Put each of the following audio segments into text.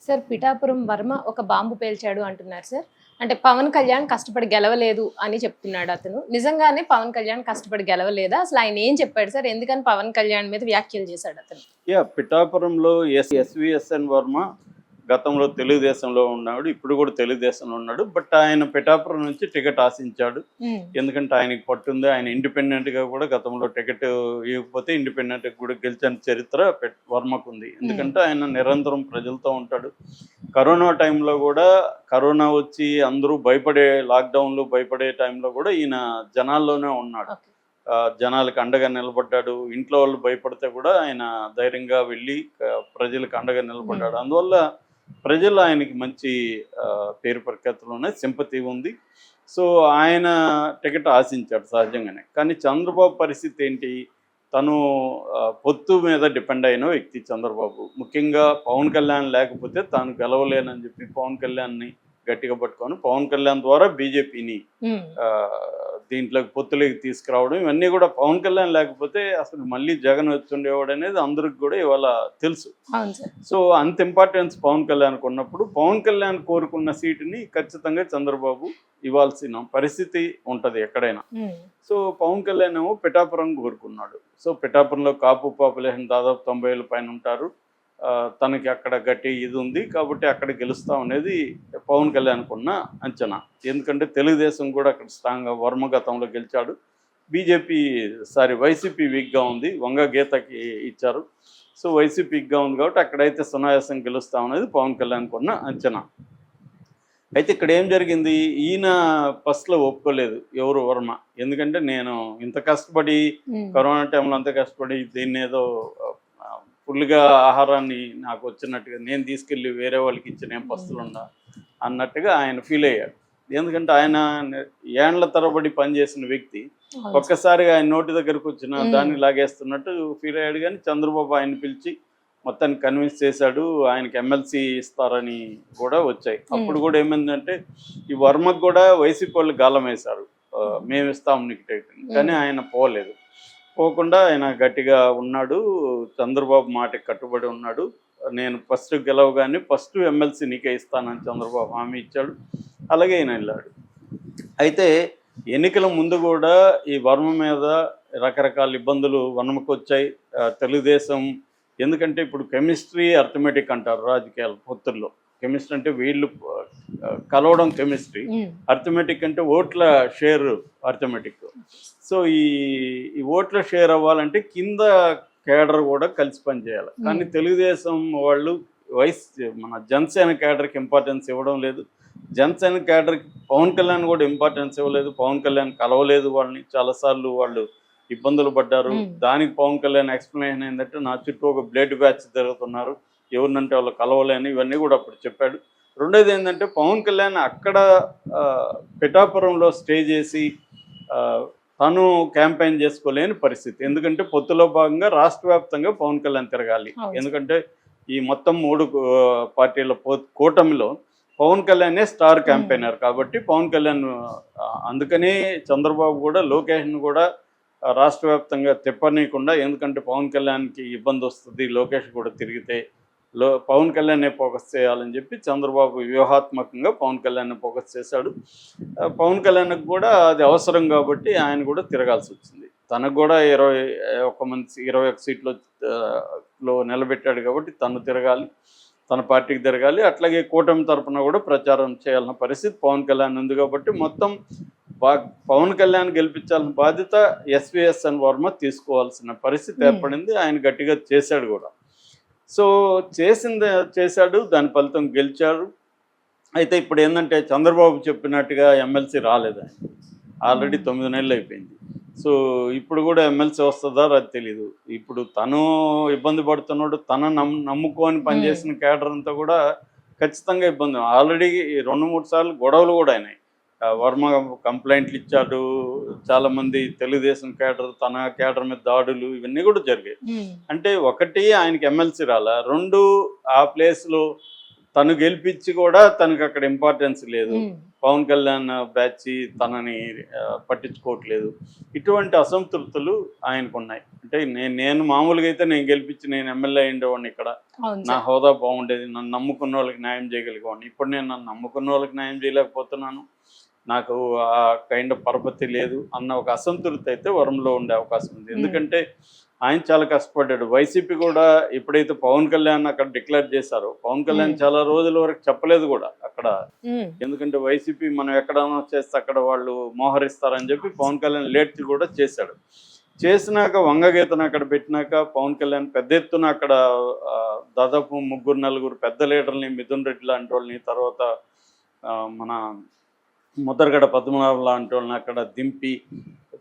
Sir Pithapuram Varma ఒక bomb పేల్చాడు అంటున్నారు sir. అంటే పవన్ కళ్యాణ్ కష్టపడి గెలవలేదు అని చెప్తున్నాడు అతను. నిజంగానే పవన్ కళ్యాణ్ కష్టపడి గెలవలేదా? అసలు ఆయన ఏం చెప్పాడు సార్? ఎందుకని పవన్ కళ్యాణ్ మీద వ్యాఖ్యలు చేశాడు అతను? పిఠాపురంలో ఎస్విఎస్ఎన్ వర్మ గతంలో తెలుగుదేశంలో ఉన్నాడు, ఇప్పుడు కూడా తెలుగుదేశంలో ఉన్నాడు. బట్ ఆయన పిఠాపురం నుంచి టికెట్ ఆశించాడు. ఎందుకంటే ఆయనకి పట్టుంది, ఆయన ఇండిపెండెంట్ గా కూడా గతంలో టికెట్ ఇవ్వకపోతే ఇండిపెండెంట్ కూడా గెలిచిన చరిత్ర వర్మకు ఉంది. ఎందుకంటే ఆయన నిరంతరం ప్రజలతో ఉంటాడు. కరోనా టైంలో కూడా, కరోనా వచ్చి అందరూ భయపడే, లాక్డౌన్లు భయపడే టైంలో కూడా ఈయన జనాల్లోనే ఉన్నాడు. జనాలకు అండగా నిలబడ్డాడు. ఇంట్లో వాళ్ళు భయపడితే కూడా ఆయన ధైర్యంగా వెళ్ళి ప్రజలకు అండగా నిలబడ్డాడు. అందువల్ల ప్రజలు ఆయనకి మంచి పేరు ప్రఖ్యాతులు ఉన్నాయి, సింపతి ఉంది. సో ఆయన టికెట్ ఆశించాడు సహజంగానే. కానీ చంద్రబాబు పరిస్థితి ఏంటి? తను పొత్తు మీద డిపెండ్ అయిన వ్యక్తి చంద్రబాబు. ముఖ్యంగా పవన్ కళ్యాణ్ లేకపోతే తాను గెలవలేనని చెప్పి పవన్ కళ్యాణ్ని గట్టిగా పట్టుకొని పవన్ కళ్యాణ్ ద్వారా బీజేపీని దీంట్లోకి పొత్తులోకి తీసుకురావడం, ఇవన్నీ కూడా పవన్ కళ్యాణ్ లేకపోతే అసలు మళ్ళీ జగన్ వచ్చుండేవాడు అనేది అందరికి కూడా ఇవాళ తెలుసు. సో అంత ఇంపార్టెన్స్ పవన్ కళ్యాణ్కి ఉన్నప్పుడు పవన్ కళ్యాణ్ కోరుకున్న సీటుని ఖచ్చితంగా చంద్రబాబు ఇవ్వాల్సిన పరిస్థితి ఉంటుంది ఎక్కడైనా. సో పవన్ కళ్యాణ్ ఏమో పిఠాపురం కోరుకున్నాడు. సో పిఠాపురంలో కాపు పాపులేషన్ దాదాపు 90,000 పైన ఉంటారు. తనకి అక్కడ గట్టి ఇది ఉంది కాబట్టి అక్కడ గెలుస్తాం అనేది పవన్ కళ్యాణ్కు ఉన్న అంచనా. ఎందుకంటే తెలుగుదేశం కూడా అక్కడ స్ట్రాంగ్గా వర్మ గతంలో గెలిచాడు. వైసీపీ వీక్గా ఉంది, వంగ గీతకి ఇచ్చారు. సో వైసీపీ వీక్గా ఉంది కాబట్టి అక్కడైతే సునాయాసం గెలుస్తాం అనేది పవన్ కళ్యాణ్కు ఉన్న అంచనా. అయితే ఇక్కడ ఏం జరిగింది? ఈయన ఫస్ట్లో ఒప్పుకోలేదు ఎవరు వర్మ. ఎందుకంటే నేను ఇంత కష్టపడి కరోనా టైంలో అంత కష్టపడి దీన్ని ఏదో ఫుల్గా ఆహారాన్ని నాకు వచ్చినట్టుగా నేను తీసుకెళ్ళి వేరే వాళ్ళకి ఇచ్చిన ఏం పస్తులున్నా అన్నట్టుగా ఆయన ఫీల్ అయ్యాడు. ఎందుకంటే ఆయన ఏండ్ల తరబడి పనిచేసిన వ్యక్తి ఒక్కసారిగా ఆయన నోటి దగ్గరకు వచ్చిన దాన్ని లాగేస్తున్నట్టు ఫీల్ అయ్యాడు. కానీ చంద్రబాబు ఆయన పిలిచి మొత్తాన్ని కన్విన్స్ చేశాడు. ఆయనకి ఎమ్మెల్సీ ఇస్తారని కూడా వచ్చాయి. అప్పుడు కూడా ఏమైందంటే ఈ వర్మకు కూడా వైసీపీ వాళ్ళు గాలం వేశారు, మేము ఇస్తాం నీకు టికెట్. కానీ ఆయన పోలేదు. పోకుండా ఆయన గట్టిగా ఉన్నాడు, చంద్రబాబు మాటకి కట్టుబడి ఉన్నాడు. నేను ఫస్ట్ గెలవగానే ఫస్ట్ ఎమ్మెల్సీ నీకే ఇస్తానని చంద్రబాబు హామీ ఇచ్చాడు. అలాగే ఆయన వెళ్ళాడు. అయితే ఎన్నికల ముందు కూడా ఈ వర్మ మీద రకరకాల ఇబ్బందులు వర్మకు వచ్చాయి. తెలుగుదేశం ఎందుకంటే ఇప్పుడు కెమిస్ట్రీ అర్థమెటిక్ అంటారు రాజకీయాలు పొత్తుల్లో. కెమిస్ట్రీ అంటే వీళ్ళు కలవడం కెమిస్ట్రీ, అర్థమెటిక్ అంటే ఓట్ల షేర్ అర్థమెటిక్. సో ఈ ఓట్ల షేర్ అవ్వాలంటే కింద కేడర్ కూడా కలిసి పనిచేయాలి. కానీ తెలుగుదేశం వాళ్ళు మన జనసేన కేడర్కి ఇంపార్టెన్స్ ఇవ్వడం లేదు. జనసేన కేడర్కి పవన్ కళ్యాణ్ కూడా ఇంపార్టెన్స్ ఇవ్వలేదు. పవన్ కళ్యాణ్ కలవలేదు వాళ్ళని, చాలాసార్లు వాళ్ళు ఇబ్బందులు పడ్డారు. దానికి పవన్ కళ్యాణ్ ఎక్స్ప్లెనేషన్ ఏంటంటే నా చుట్టూ ఒక బ్లేడ్ బ్యాచ్ జరుగుతున్నారు, ఎవరినంటే వాళ్ళు కలవలేని, ఇవన్నీ కూడా అప్పుడు చెప్పాడు. రెండోది ఏంటంటే పవన్ కళ్యాణ్ అక్కడ పిఠాపురంలో స్టే చేసి తను క్యాంపెయిన్ చేసుకోలేని పరిస్థితి. ఎందుకంటే పొత్తులో భాగంగా రాష్ట్ర వ్యాప్తంగా పవన్ కళ్యాణ్ తిరగాలి. ఎందుకంటే ఈ మొత్తం 3 పార్టీల కూటమిలో పవన్ కళ్యాణే స్టార్ క్యాంపెయినర్ కాబట్టి పవన్ కళ్యాణ్ అందుకనే చంద్రబాబు కూడా లోకేష్ను కూడా రాష్ట్ర వ్యాప్తంగా తిప్పనీయకుండా, ఎందుకంటే పవన్ కళ్యాణ్కి ఇబ్బంది వస్తుంది లోకేష్ కూడా తిరిగితే, పవన్ కళ్యాణ్నే ఫోకస్ చేయాలని చెప్పి చంద్రబాబు వ్యూహాత్మకంగా పవన్ కళ్యాణ్ని ఫోకస్ చేశాడు. పవన్ కళ్యాణ్కి కూడా అది అవసరం కాబట్టి ఆయన కూడా తిరగాల్సి వచ్చింది. తనకు కూడా 21 సీట్లో నిలబెట్టాడు కాబట్టి తను తిరగాలి, తన పార్టీకి తిరగాలి. అట్లాగే కూటమి తరఫున కూడా ప్రచారం చేయాలన్న పరిస్థితి పవన్ కళ్యాణ్ ఉంది కాబట్టి మొత్తం పవన్ కళ్యాణ్ గెలిపించాల్సిన బాధ్యత ఎస్విఎస్ఎన్ వర్మ తీసుకోవాల్సిన పరిస్థితి ఏర్పడింది. ఆయన గట్టిగా చేశాడు కూడా. సో చేశాడు, దాని ఫలితం గెలిచాడు. అయితే ఇప్పుడు ఏంటంటే చంద్రబాబు చెప్పినట్టుగా ఎమ్మెల్సీ రాలేదు. ఆయన ఆల్రెడీ 9 నెలలు అయిపోయింది. సో ఇప్పుడు కూడా ఎమ్మెల్సీ వస్తుందా అది తెలీదు. ఇప్పుడు తను ఇబ్బంది పడుతున్నాడు, తన నమ్ముకొని పనిచేసిన కేడర్ అంతా కూడా ఖచ్చితంగా ఇబ్బంది. ఆల్రెడీ 2-3 సార్లు గొడవలు కూడా అయినాయి. వర్మ కంప్లైంట్లు ఇచ్చాడు, చాలామంది తెలుగుదేశం కేడర్ తన కేడర్ మీద దాడులు ఇవన్నీ కూడా జరిగాయి. అంటే ఒకటి ఆయనకి ఎమ్మెల్సీ రాలా, 2 ఆ ప్లేస్లో తను గెలిపించి కూడా తనకు అక్కడ ఇంపార్టెన్స్ లేదు. పవన్ కళ్యాణ్ బ్యాచ్ తనని పట్టించుకోవట్లేదు. ఇటువంటి అసంతృప్తులు ఆయనకున్నాయి. అంటే నేను మామూలుగా అయితే నేను గెలిపించి నేను ఎమ్మెల్యే అయ్యేవాడిని, ఇక్కడ నా హోదా బాగుండేది, నన్ను నమ్ముకున్న వాళ్ళకి న్యాయం చేయగలిగేవాడిని. ఇప్పుడు నేను నన్ను నమ్ముకున్న వాళ్ళకి న్యాయం చేయలేకపోతున్నాను, నాకు ఆ కైండ్ ఆఫ్ పరపతి లేదు అన్న ఒక అసంతృప్తి అయితే వరంలో ఉండే అవకాశం ఉంది. ఎందుకంటే ఆయన చాలా కష్టపడ్డాడు. వైసీపీ కూడా ఎప్పుడైతే పవన్ కళ్యాణ్ అక్కడ డిక్లేర్ చేశారో, పవన్ కళ్యాణ్ చాలా రోజుల వరకు చెప్పలేదు కూడా అక్కడ. ఎందుకంటే వైసీపీ మనం ఎక్కడైనా చేస్తే అక్కడ వాళ్ళు మోహరిస్తారని చెప్పి పవన్ కళ్యాణ్ లేట్ కూడా చేశాడు. చేసినాక వంగగీతను అక్కడ పెట్టినాక పవన్ కళ్యాణ్ పెద్ద ఎత్తున అక్కడ దాదాపు 3-4 పెద్ద లీడర్ని, మిథున్ రెడ్డి లాంటి వాళ్ళని, తర్వాత మన ముద్రగడ పద్మనాభం లాంటి వాళ్ళని అక్కడ దింపి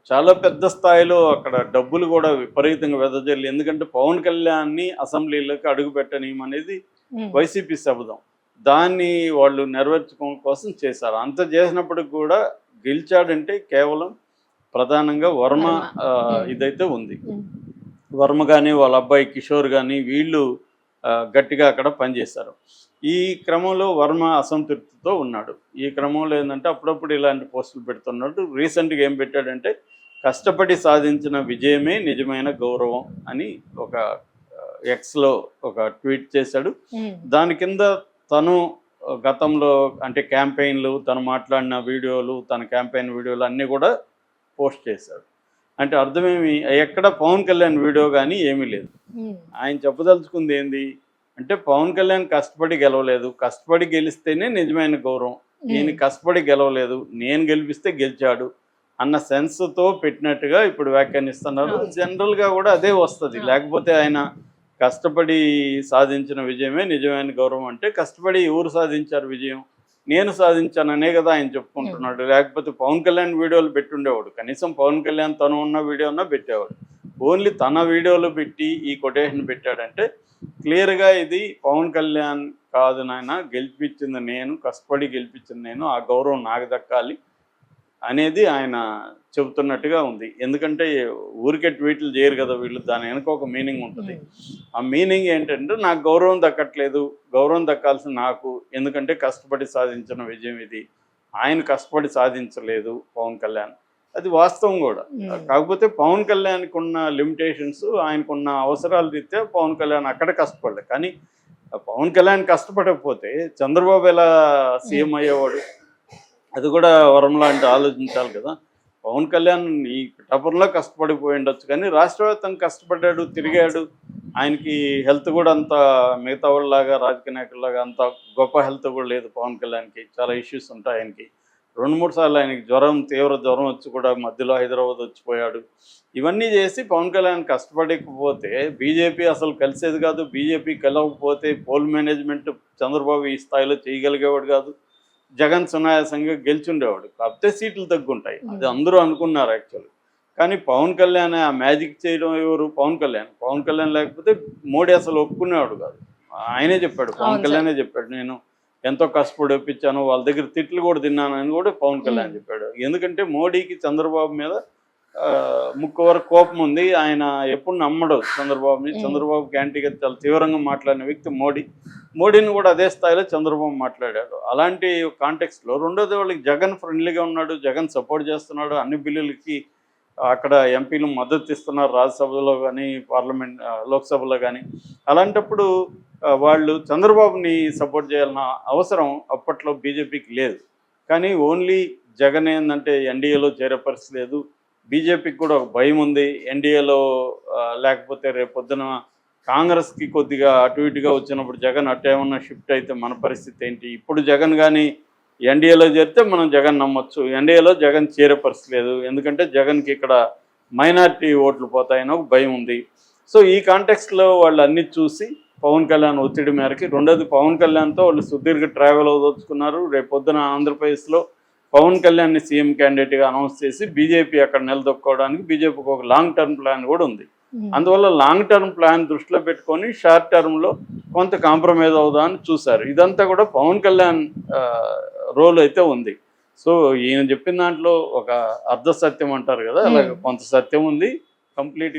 చాలా పెద్ద స్థాయిలో అక్కడ డబ్బులు కూడా విపరీతంగా వెదజల్లి, ఎందుకంటే పవన్ కళ్యాణ్ని అసెంబ్లీలోకి అడుగు పెట్టనీయమనేది వైసీపీ శబదం. దాన్ని వాళ్ళు నెరవేర్చుకోవడం కోసం చేశారు. అంత చేసినప్పటికి కూడా గెలిచాడంటే కేవలం ప్రధానంగా వర్మ ఇదైతే ఉంది. వర్మ కానీ వాళ్ళ అబ్బాయి కిషోర్ కానీ వీళ్ళు గట్టిగా అక్కడ పనిచేశారు. ఈ క్రమంలో వర్మ అసంతృప్తితో ఉన్నాడు. ఈ క్రమంలో ఏంటంటే అప్పుడప్పుడు ఇలాంటి పోస్టులు పెడుతున్నాడు. రీసెంట్గా ఏం పెట్టాడంటే కష్టపడి సాధించిన విజయమే నిజమైన గౌరవం అని ఒక ఎక్స్లో ఒక ట్వీట్ చేశాడు. దాని కింద తను గతంలో అంటే క్యాంపెయిన్లు, తను మాట్లాడిన వీడియోలు, తన క్యాంపెయిన్ వీడియోలు అన్నీ కూడా పోస్ట్ చేశాడు. అంటే అర్థమేమి, ఎక్కడ పవన్ కళ్యాణ్ వీడియో కానీ ఏమీ లేదు. ఆయన చెప్పదలుచుకుంది ఏంది అంటే పవన్ కళ్యాణ్ కష్టపడి గెలవలేదు, కష్టపడి గెలిస్తేనే నిజమైన గౌరవం, నేను కష్టపడి గెలవలేదు, నేను గెలిపిస్తే గెలిచాడు అన్న సెన్స్తో పెట్టినట్టుగా ఇప్పుడు వ్యాఖ్యానిస్తున్నారు. జనరల్గా కూడా అదే వస్తుంది. లేకపోతే ఆయన కష్టపడి సాధించిన విజయమే నిజమైన గౌరవం అంటే కష్టపడి ఎవరు సాధించారు విజయం? నేను సాధించాననే కదా ఆయన చెప్పుకుంటున్నాడు. లేకపోతే పవన్ కళ్యాణ్ వీడియోలు పెట్టుండేవాడు, కనీసం పవన్ కళ్యాణ్ తను ఉన్న వీడియోనా పెట్టేవాడు. ఓన్లీ తన వీడియోలు పెట్టి ఈ కొటేషన్ పెట్టాడంటే క్లియర్గా ఇది పవన్ కళ్యాణ్ కాదు నాయన, గెలిపించింది నేను, కష్టపడి గెలిపించింది నేను, ఆ గౌరవం నాకు దక్కాలి అనేది ఆయన చెబుతున్నట్టుగా ఉంది. ఎందుకంటే ఊరికే ట్వీట్లు చేయరు కదా వీళ్ళు, దాని వెనుక ఒక మీనింగ్ ఉంటుంది. ఆ మీనింగ్ ఏంటంటే నాకు గౌరవం దక్కట్లేదు, గౌరవం దక్కాల్సిన నాకు, ఎందుకంటే కష్టపడి సాధించిన విజయం ఇది, ఆయన కష్టపడి సాధించలేదు పవన్ కళ్యాణ్. అది వాస్తవం కూడా. కాకపోతే పవన్ కళ్యాణ్కి ఉన్న లిమిటేషన్స్, ఆయనకున్న అవసరాల రీత్యా పవన్ కళ్యాణ్ అక్కడ కష్టపడలేదు. కానీ పవన్ కళ్యాణ్ కష్టపడకపోతే చంద్రబాబు ఎలా సీఎం అయ్యేవాడు? అది కూడా వరంలా అంటే ఆలోచించాలి కదా. పవన్ కళ్యాణ్ ఈ టపర్లో కష్టపడిపోయి ఉండొచ్చు, కానీ రాష్ట్ర వ్యాప్తంగా కష్టపడ్డాడు, తిరిగాడు. ఆయనకి హెల్త్ కూడా అంత మిగతా వాళ్ళలాగా రాజకీయ నాయకుల్లాగా అంత గొప్ప హెల్త్ కూడా లేదు పవన్ కళ్యాణ్కి. చాలా ఇష్యూస్ ఉంటాయి ఆయనకి. 2-3 సార్లు ఆయనకి తీవ్ర జ్వరం వచ్చి కూడా మధ్యలో హైదరాబాద్ వచ్చిపోయాడు. ఇవన్నీ చేసి పవన్ కళ్యాణ్ కష్టపడకపోతే బీజేపీ అసలు కలిసేది కాదు. బీజేపీ కలవకపోతే పోల్ మేనేజ్మెంట్ చంద్రబాబు ఈ స్థాయిలో చేయగలిగేవాడు కాదు. జగన్ సునాయాసంగా గెలిచుండేవాడు. కాకపోతే సీట్లు తగ్గుంటాయి, అది అందరూ అనుకున్నారు యాక్చువల్లీ. కానీ పవన్ కళ్యాణ్ ఆ మ్యాజిక్ చేయడం ఎవరు? పవన్ కళ్యాణ్. పవన్ కళ్యాణ్ లేకపోతే మోడీ అసలు ఒప్పుకునేవాడు కాదు. ఆయనే చెప్పాడు, పవన్ కళ్యాణే చెప్పాడు, నేను ఎంతో కష్టపడి ఒప్పించాను, వాళ్ళ దగ్గర తిట్లు కూడా తిన్నానని కూడా పవన్ కళ్యాణ్ చెప్పాడు. ఎందుకంటే మోడీకి చంద్రబాబు మీద ముక్కు వరకు కోపం ఉంది. ఆయన ఎప్పుడు నమ్మడు చంద్రబాబుని. చంద్రబాబుకి యాంటీగా చాలా తీవ్రంగా మాట్లాడిన వ్యక్తి మోడీని కూడా అదే స్థాయిలో చంద్రబాబు మాట్లాడాడు. అలాంటి కాంటెక్స్ట్లో రెండోది వాళ్ళకి జగన్ ఫ్రెండ్లీగా ఉన్నాడు, జగన్ సపోర్ట్ చేస్తున్నాడు, అన్ని బిల్లులకి అక్కడ ఎంపీలు మద్దతు ఇస్తున్నారు, రాజ్యసభలో కానీ పార్లమెంట్ లోక్సభలో కానీ. అలాంటప్పుడు వాళ్ళు చంద్రబాబుని సపోర్ట్ చేయాలన్న అవసరం అప్పట్లో బీజేపీకి లేదు. కానీ ఓన్లీ జగన్ ఏంటంటే ఎన్డీఏలో చేరే పరిస్థితి లేదు, బీజేపీకి కూడా ఒక భయం ఉంది. ఎన్డీఏలో లేకపోతే రేపొద్దున కాంగ్రెస్కి కొద్దిగా అటు ఇటుగా వచ్చినప్పుడు జగన్ అటు ఏమన్నా షిఫ్ట్ అయితే మన పరిస్థితి ఏంటి? ఇప్పుడు జగన్ కానీ ఎన్డీఏలో చేరితే మనం జగన్ నమ్మొచ్చు, ఎన్డీఏలో జగన్ చేరే పరిస్థితి లేదు, ఎందుకంటే జగన్కి ఇక్కడ మైనారిటీ ఓట్లు పోతాయని ఒక భయం ఉంది. సో ఈ కాంటెక్స్ట్లో వాళ్ళు అన్ని చూసి పవన్ కళ్యాణ్ ఒత్తిడి మేరకి, రెండోది పవన్ కళ్యాణ్తో వాళ్ళు సుదీర్ఘ ట్రావెల్ అవదలుచుకున్నారు. రేపొద్దున ఆంధ్రప్రదేశ్లో పవన్ కళ్యాణ్ని సీఎం క్యాండిడేట్గా అనౌన్స్ చేసి బీజేపీ అక్కడ నిలదొక్కోవడానికి బీజేపీకి ఒక లాంగ్ టర్మ్ ప్లాన్ కూడా ఉంది. అందువల్ల లాంగ్ టర్మ్ ప్లాన్ దృష్టిలో పెట్టుకొని షార్ట్ టర్మ్లో కొంత కాంప్రమైజ్ అవుదామని చూశారు. ఇదంతా కూడా పవన్ కళ్యాణ్ రోల్ అయితే ఉంది. సో ఈయన చెప్పిన దాంట్లో ఒక అర్ధ సత్యం అంటారు కదా, అలాగే కొంత సత్యం ఉంది. కంప్లీట్